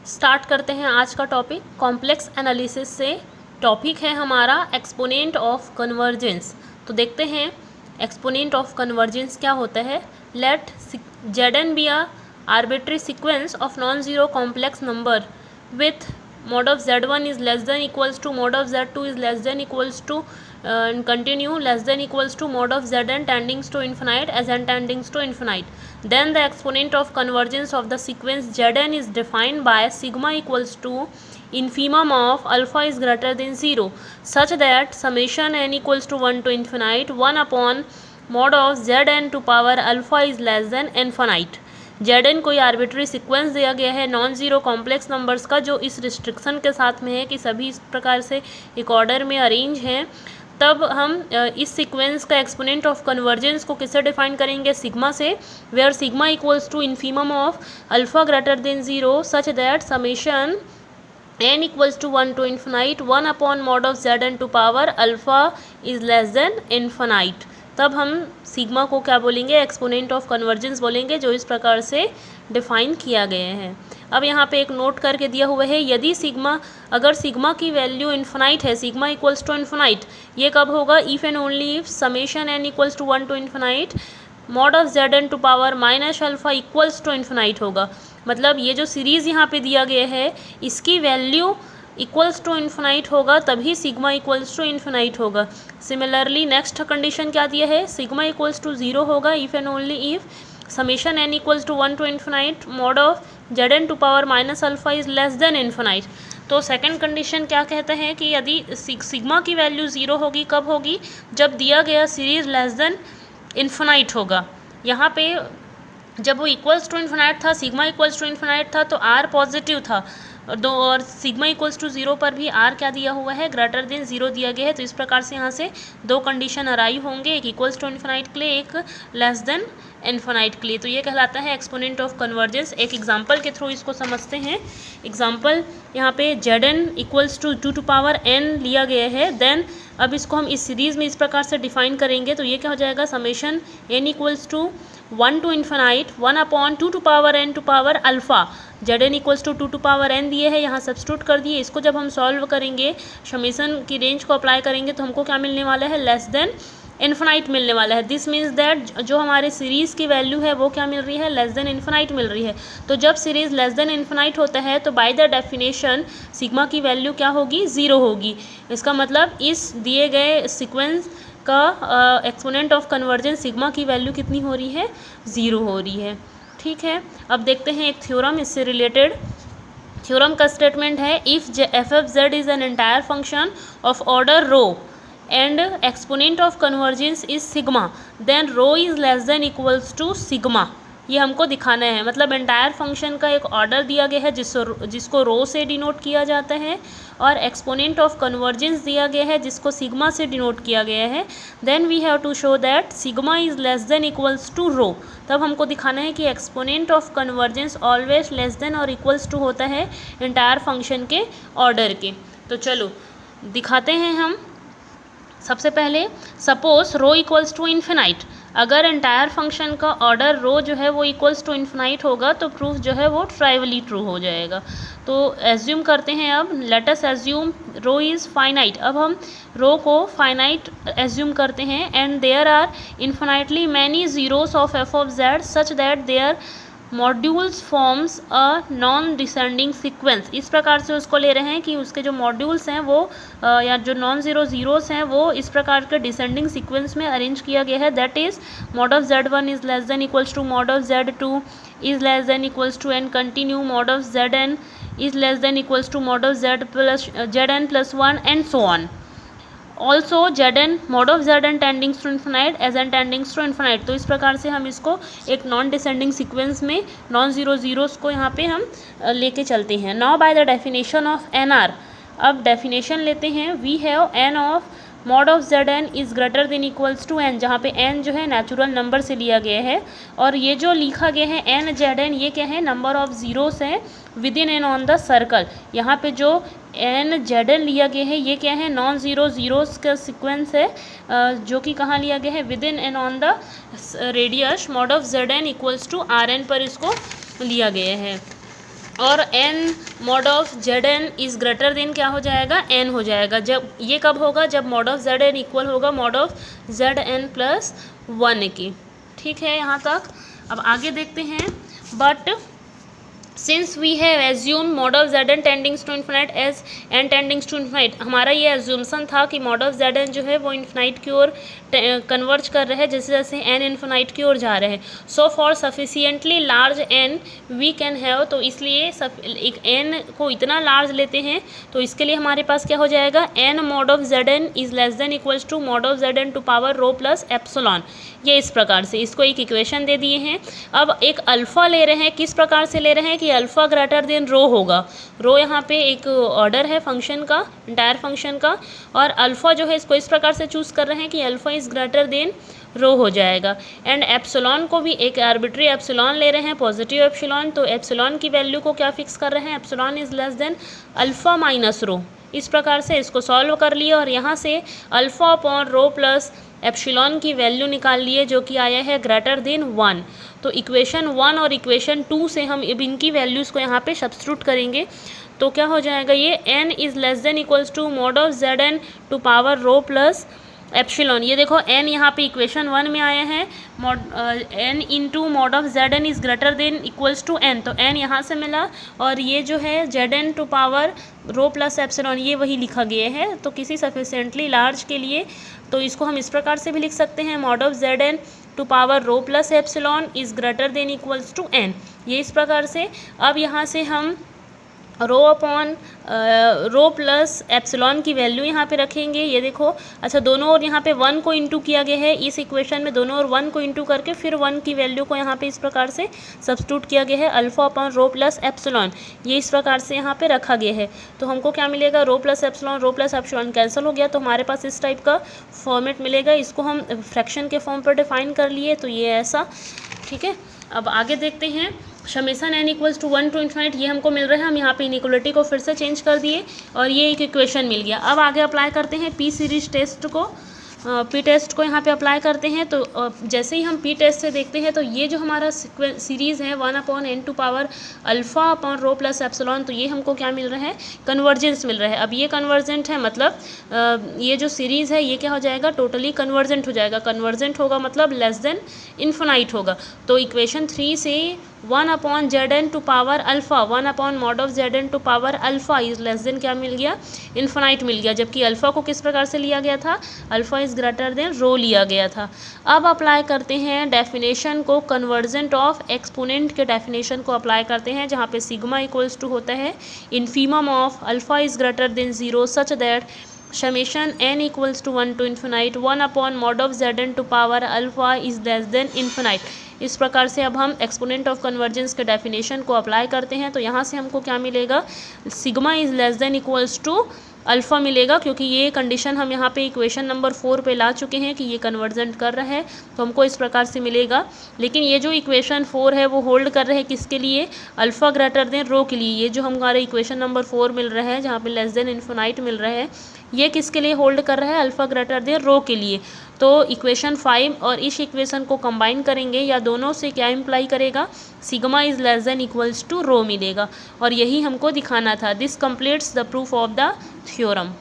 Start करते हैं आज का टॉपिक कॉम्प्लेक्स एनालिसिस से। टॉपिक है हमारा एक्सपोनेंट ऑफ कन्वर्जेंस। तो देखते हैं एक्सपोनेंट ऑफ कन्वर्जेंस क्या होता है। Let Zn be a arbitrary sequence of non zero complex number with mod of Z1 is less than equals to mod of Z2 is less than equals to and continue less than equals to mod of Zn tending to infinite as n tending to infinite. Then the exponent of convergence of the sequence Zn is defined by sigma equals to infimum of alpha is greater than 0 such that summation n equals to 1 to infinite 1 upon mod of Zn to power alpha is less than infinite. Zn कोई arbitrary sequence दिया गया है non zero complex numbers का, जो इस restriction के साथ में है कि सभी इस प्रकार से एक ऑर्डर में अरेंज हैं। तब हम इस सीक्वेंस का एक्सपोनेंट ऑफ कन्वर्जेंस को किससे डिफाइन करेंगे, सिग्मा से, where sigma equals to infimum of alpha greater than 0 such that summation n equals to 1 to infinite 1 upon mod of Zn to power alpha is less than infinite. तब हम sigma को क्या बोलेंगे, exponent of convergence बोलेंगे, जो इस प्रकार से डिफाइन किया गया है। अब यहाँ पे एक नोट करके दिया हुआ है, यदि अगर सिग्मा की वैल्यू इन्फिनाइट है, सिग्मा इक्वल्स टू इन्फिनाइट, ये कब होगा, if and only if summation n equals to 1 to infinite mod of Zn to power minus alpha equals to infinite होगा। मतलब ये जो सीरीज़ यहाँ पे दिया गया है इसकी वैल्यू इक्वल्स टू इन्फिनाइट होगा, तभी सिग्मा इक्वल्स टू इन्फिनाइट होगा। सिमिलरली नेक्स्ट कंडीशन क्या दिया है, सिग्मा इक्वल्स टू 0 होगा if and only if summation n equals to 1 to infinite mod of Zn to power minus alpha is less than infinite. तो second condition क्या कहते हैं कि यदि सिग्मा की वैल्यू 0 होगी, कब होगी, जब दिया गया सीरीज़ लेस देन इन्फिनाइट होगा। यहाँ पे जब वो इक्वल्स टू इन्फिनाइट था, सिग्मा इक्वल्स टू इन्फिनाइट था, तो r पॉजिटिव था, और सिग्मा इक्वल्स टू 0 पर भी r क्या दिया हुआ है, ग्रेटर देन 0 दिया गया है। तो इस प्रकार से यहाँ से दो कंडीशन अराइव होंगे, एक इक्वल्स टू इन्फिनाइट के लिए, एक लेस देन इन्फिनाइट के लिए। तो ये कहलाता है एक्सपोनेंट ऑफ कन्वर्जेंस। एक एग्जांपल के थ्रू इसको समझते हैं। एग्जांपल यहाँ पे Zn equals to 2 to power n लिया गया है। देन अब इसको हम इस सीरीज़ में इस प्रकार से डिफाइन करेंगे, तो ये क्या हो जाएगा, summation n equals to 1 to infinite 1 upon 2 to power n to power alpha. Zn equals to 2 to power n दिए है, यहाँ सब्स्टिट्यूट कर दिए। इसको जब हम सॉल्व करेंगे, समेशन की रेंज को अप्लाई करेंगे, तो हमको क्या मिलने वाला है, लेस देन इन्फिनाइट मिलने वाला है। दिस मीन्स दैट जो हमारे सीरीज़ की वैल्यू है वो क्या मिल रही है, लेस देन इन्फिनाइट मिल रही है। तो जब सीरीज़ लेस देन इन्फिनाइट होता है तो बाय द डेफिनेशन सिग्मा की वैल्यू क्या होगी, 0 होगी। इसका मतलब इस दिए गए सीक्वेंस का एक्सपोनेंट ऑफ कन्वर्जेंस सिग्मा की वैल्यू कितनी हो रही है, 0 हो रही है। ठीक है, अब देखते हैं एक थ्योरम इससे रिलेटेड। थ्योरम का स्टेटमेंट है, if f of z is an entire function of order rho and exponent of convergence is sigma then rho is less than equals to sigma। ये हमको दिखाना है। मतलब एंटायर फंक्शन का एक ऑर्डर दिया गया है जिसको रो से डिनोट किया जाता है, और एक्सपोनेंट ऑफ कन्वर्जेंस दिया गया है जिसको सिग्मा से डिनोट किया गया है। Then we have to show that sigma is less than equals to rho. तब हमको दिखाना है कि exponent of convergence always less than और इक्वल्स टू होता है एंटायर फंक्शन के ऑर्डर के। तो चलो दिखाते हैं हम। सबसे पहले suppose rho equals to infinite, अगर एंटायर फंक्शन का ऑर्डर रो जो है वो इक्वल्स टू इन्फिनाइट होगा तो प्रूफ जो है वो ट्राइवली ट्रू हो जाएगा। तो एज्यूम करते हैं, अब let us assume rho is finite. अब हम रो को फाइनाइट एज्यूम करते हैं and there are infinitely many zeros of f of z such that there modules forms a non descending sequence. इस प्रकार से उसको ले रहे हैं कि उसके जो मॉड्यूल्स हैं वो या जो नॉन ज़ीरो ज़ीरोस हैं वो इस प्रकार के डिसेंडिंग सीक्वेंस में अरेंज किया गया है। That is mod of Z1 is less than equals to mod of Z2 is less than equals to and continue mod of Zn is less than equals to mod of Zn plus 1 and so on. Also Zn mod of Zn tendings to infinite as n tendings to infinite. तो इस प्रकार से हम इसको एक non descending sequence में non zero zeros को यहाँ पे हम लेके चलते हैं। Now by the definition of NR, अब डेफिनेशन लेते हैं। We have n of mod of Zn is greater than equals to n, जहाँ पे n जो है नेचुरल नंबर से लिया गया है, और ये जो लिखा गया है n Zn ये क्या है, नंबर ऑफ ज़ीरोस है within n on the circle. यहाँ पे जो n Zn लिया गया है ये क्या है, नॉन ज़ीरो ज़ीरोस का सीक्वेंस है, जो कि कहाँ लिया गया है, within n on the radius mod of Zn equals to Rn पर इसको लिया गया है। और n mod of Zn is greater than क्या हो जाएगा, n हो जाएगा। जब ये कब होगा, जब मॉड ऑफ Zn इक्वल होगा मॉड ऑफ Zn प्लस 1 की। ठीक है यहाँ तक। अब आगे देखते हैं, but since we have assume mod of Zn tendings to infinite as n tendings to infinite, हमारा ये एज्यूमसन था कि मॉड ऑफ Zn जो है वो इन्फिनाइट की ओर कन्वर्ज कर रहे हैं जैसे जैसे n इन्फिनाइट की ओर जा रहे हैं। So for sufficiently large n we can have, तो इसलिए एक n को इतना लार्ज लेते हैं तो इसके लिए हमारे पास क्या हो जाएगा, n mod of Zn is less than equals to mod of Zn to power rho plus epsilon. ये इस प्रकार से इसको एक इक्वेशन दे दिए हैं। अब एक अल्फ़ा ले रहे हैं, किस प्रकार से ले रहे हैं कि अल्फ़ा ग्रेटर देन रो होगा। रो यहाँ पे एक ऑर्डर है फंक्शन का, इंटायर फंक्शन का, और अल्फ़ा जो है इसको इस प्रकार से चूज़ कर रहे हैं कि अल्फ़ा इज़ ग्रेटर देन रो हो जाएगा। एंड एप्सिलॉन को भी एक आर्बिट्री एप्सिलॉन ले रहे हैं, पॉजिटिव एप्सिलॉन, तो एप्सिलॉन की वैल्यू को क्या फिक्स कर रहे हैं, epsilon is less then alpha minus rho. इस प्रकार से इसको सॉल्व कर लिए और यहाँ से alpha upon rho plus epsilon की वैल्यू निकाल लिए जो कि आया है ग्रेटर देन 1। तो इक्वेशन 1 और इक्वेशन 2 से हम अब इनकी वैल्यूज़ को यहाँ पे सब्स्टिट्यूट करेंगे तो क्या हो जाएगा, ये n is less than equals to mod of Zn to power rho plus epsilon. ये देखो n यहाँ पे इक्वेशन 1 में आया है, n into mod of Zn is greater than equals to n, तो n यहाँ से मिला और ये जो है Zn to power rho plus epsilon ये वही लिखा गया है। तो किसी सफिशिएंटली लार्ज के लिए तो इसको हम इस प्रकार से भी लिख सकते हैं, mod of Zn to power rho plus epsilon is greater than equals to n, ये इस प्रकार से। अब यहाँ से हम rho upon rho plus epsilon की वैल्यू यहाँ पे रखेंगे। ये देखो, अच्छा दोनों ओर यहाँ पे 1 को इंटू किया गया है, इस इक्वेशन में दोनों ओर 1 को इंटू करके फिर 1 की वैल्यू को यहाँ पे इस प्रकार से सब्स्टिट्यूट किया गया है, alpha upon rho plus epsilon, ये इस प्रकार से यहाँ पे रखा गया है। तो हमको क्या मिलेगा, रो प्लस एप्सिलॉन कैंसिल हो गया तो हमारे पास इस टाइप का फॉर्मेट मिलेगा। इसको हम फ्रैक्शन के फॉर्म पर डिफाइन कर लिए, तो ये ऐसा। ठीक है, अब आगे देखते हैं, summation n equals to 1 to infinite ये हमको मिल रहा है। हम यहाँ पे इनइक्वलिटी को फिर से चेंज कर दिए और ये एक इक्वेशन मिल गया। अब आगे अप्लाई करते हैं पी सीरीज टेस्ट को, पी टेस्ट को यहाँ पे अप्लाई करते हैं। तो जैसे ही हम पी टेस्ट से देखते हैं तो ये जो हमारा सीरीज़ है 1 upon n to power alpha upon rho plus epsilon, तो ये हमको क्या मिल रहा है, कन्वर्जेंस मिल रहा है। अब ये कन्वर्जेंट है मतलब ये जो सीरीज़ है ये क्या हो जाएगा, टोटली कन्वर्जेंट हो जाएगा। कन्वर्जेंट होगा मतलब लेस देन इन्फिनाइट होगा। तो इक्वेशन 3 से 1 upon Zn to power alpha, 1 upon mod of Zn to power alpha is less than क्या मिल गया, इन्फिनाइट मिल गया। जबकि अल्फ़ा को किस प्रकार से लिया गया था, alpha is greater than rho लिया गया था। अब अप्लाई करते हैं डेफिनेशन को, कन्वर्जेंट ऑफ एक्सपोनेंट के डेफिनेशन को अप्लाई करते हैं, जहाँ पे सिग्मा इक्वल्स टू होता है infimum of alpha is greater than 0 such that summation n equals to 1 to infinite 1 upon mod of Zn to power alpha is less than infinite. इस प्रकार से अब हम एक्सपोनेंट ऑफ कन्वर्जेंस के definition को apply करते हैं। तो यहाँ से हमको क्या मिलेगा, sigma is less than equals to alpha मिलेगा, क्योंकि ये कंडीशन हम यहाँ पे इक्वेशन नंबर 4 पे ला चुके हैं कि ये कन्वर्जेंट कर रहा है, तो हमको इस प्रकार से मिलेगा। लेकिन ये जो इक्वेशन 4 है वो होल्ड कर रहे हैं किसके लिए, अल्फ़ा ग्रेटर देन रो के लिए। ये जो हमारा इक्वेशन नंबर 4 मिल रहा है जहाँ पे लेस देन इन्फिनाइट मिल रहा है, ये किसके लिए होल्ड कर रहा है, अल्फ़ा ग्रेटर देन रो के लिए। तो इक्वेशन 5 और इस इक्वेशन को कंबाइन करेंगे या दोनों से क्या इम्प्लाई करेगा, sigma is less than equals to rho मिलेगा। और यही हमको दिखाना था। This completes the proof of the theorem.